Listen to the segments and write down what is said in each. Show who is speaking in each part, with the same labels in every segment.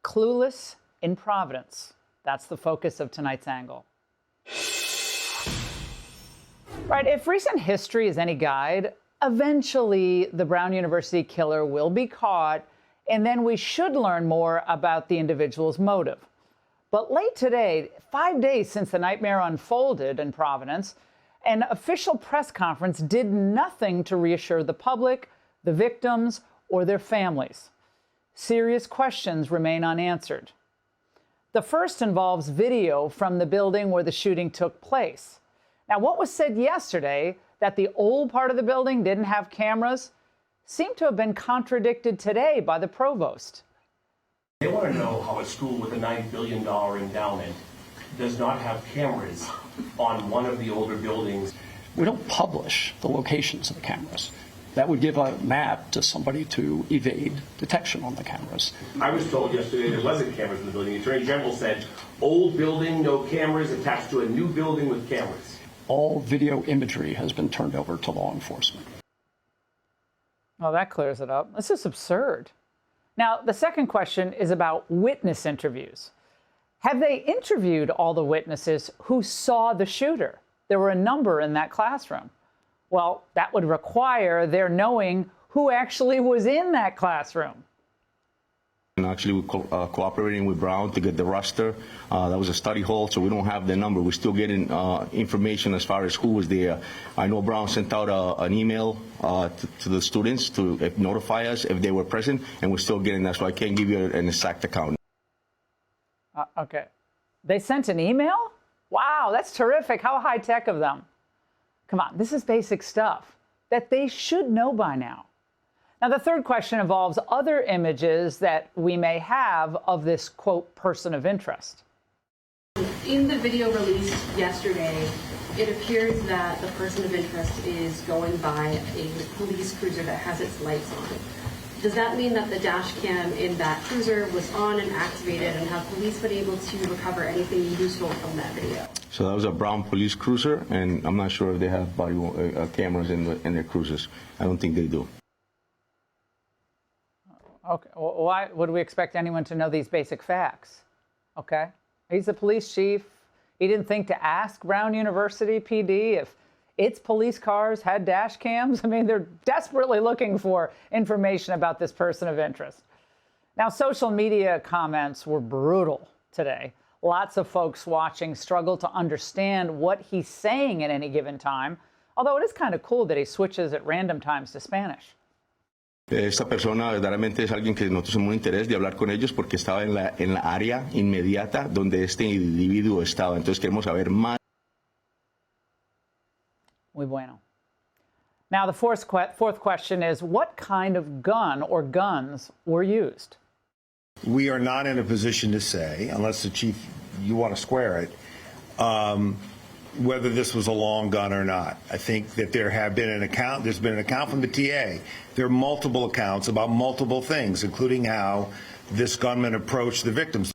Speaker 1: clueless in Providence. That's the focus of tonight's angle. Right, if recent history is any guide, eventually the Brown University killer will be caught, and then we should learn more about the individual's motive. But late today, 5 days since the nightmare unfolded in Providence, an official press conference did nothing to reassure the public, the victims, or their families. Serious questions remain unanswered. The first involves video from the building where the shooting took place. Now, what was said yesterday, that the old part of the building didn't have cameras, seemed to have been contradicted today by the provost.
Speaker 2: They want to know how a school with a $9 billion endowment does not have cameras on one of the older buildings.
Speaker 3: We don't publish the locations of the cameras. That would give a map to somebody to evade detection on the cameras.
Speaker 2: I was told yesterday there wasn't cameras in the building. The Attorney General said, old building, no cameras, attached to a new building with cameras.
Speaker 3: All video imagery has been turned over to law enforcement.
Speaker 1: Well, that clears it up. This is absurd. Now, the second question is about witness interviews. Have they interviewed all the witnesses who saw the shooter? There were a number in that classroom. Well, that would require their knowing who actually was in that classroom.
Speaker 4: And actually, we're cooperating with Brown to get the roster. That was a study hall, so we don't have the number. We're still getting information as far as who was there. I know Brown sent out an email to the students to notify us if they were present, and we're still getting that, so I can't give you an exact account.
Speaker 1: Okay. They sent an email? Wow, that's terrific. How high-tech of them. Come on, this is basic stuff that they should know by now. Now, the third question involves other images that we may have of this, quote, person of interest.
Speaker 5: In the video released yesterday, it appears that the person of interest is going by a police cruiser that has its lights on. Does that mean that the dash cam in that cruiser was on and activated, and have police been able to recover anything useful from that video?
Speaker 4: So that was a Brown police cruiser, and I'm not sure if they have body cameras in their cruisers. I don't think they do.
Speaker 1: Okay, well, why would we expect anyone to know these basic facts? Okay, he's the police chief. He didn't think to ask Brown University PD if its police cars had dash cams. I mean, they're desperately looking for information about this person of interest. Now, social media comments were brutal today. Lots of folks watching struggle to understand what he's saying at any given time, although it is kind of cool that he switches at random times to Spanish.
Speaker 4: Esta persona verdaderamente es alguien que nosotros tenemos un interés de hablar con ellos porque estaba en la área inmediata donde este individuo estaba. Entonces queremos saber más.
Speaker 1: Muy bueno. Now, the fourth question is, what kind of gun or guns were used?
Speaker 6: We are not in a position to say, unless the chief, you want to square it, whether this was a long gun or not. I think that there's been an account from the TA. There are multiple accounts about multiple things, including how this gunman approached the victims.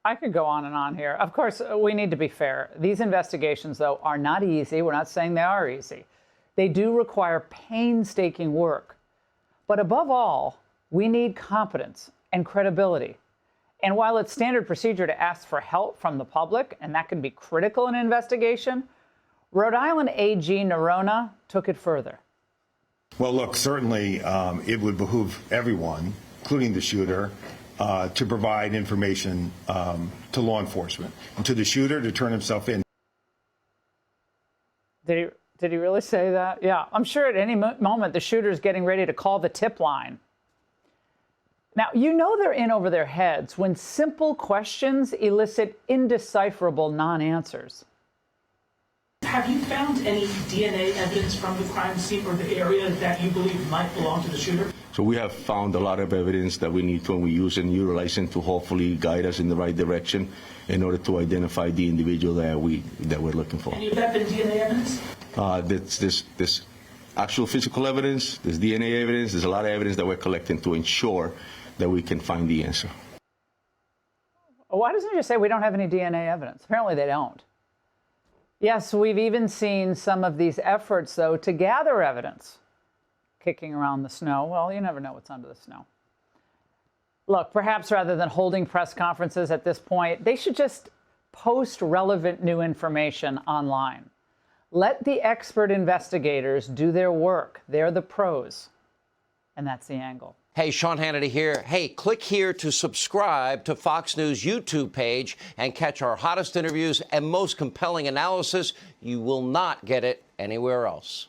Speaker 1: I could go on and on here. Of course, we need to be fair. These investigations, though, are not easy. We're not saying they are easy. They do require painstaking work. But above all, we need competence and credibility. And while it's standard procedure to ask for help from the public, and that can be critical in an investigation, Rhode Island AG Nerona took it further.
Speaker 6: Well, look, certainly it would behoove everyone, including the shooter, to provide information to law enforcement and to the shooter to turn himself in.
Speaker 1: Did he really say that? Yeah, I'm sure at any moment the shooter's getting ready to call the tip line. Now, you know they're in over their heads when simple questions elicit indecipherable non-answers.
Speaker 7: Have you found any DNA evidence from the crime scene or the area that you believe might belong to the shooter?
Speaker 4: So we have found a lot of evidence that we need to, and we use and utilize it to hopefully guide us in the right direction in order to identify the individual that we're looking for.
Speaker 7: Any of that been DNA evidence?
Speaker 4: This actual physical evidence, there's DNA evidence, there's a lot of evidence that we're collecting to ensure that we can find the answer.
Speaker 1: Why doesn't he just say we don't have any DNA evidence? Apparently they don't. Yes, we've even seen some of these efforts, though, to gather evidence kicking around the snow. Well, you never know what's under the snow. Look, perhaps rather than holding press conferences at this point, they should just post relevant new information online. Let the expert investigators do their work. They're the pros. And that's The Angle.
Speaker 8: Hey, Sean Hannity here. Hey, click here to subscribe to Fox News YouTube page and catch our hottest interviews and most compelling analysis. You will not get it anywhere else.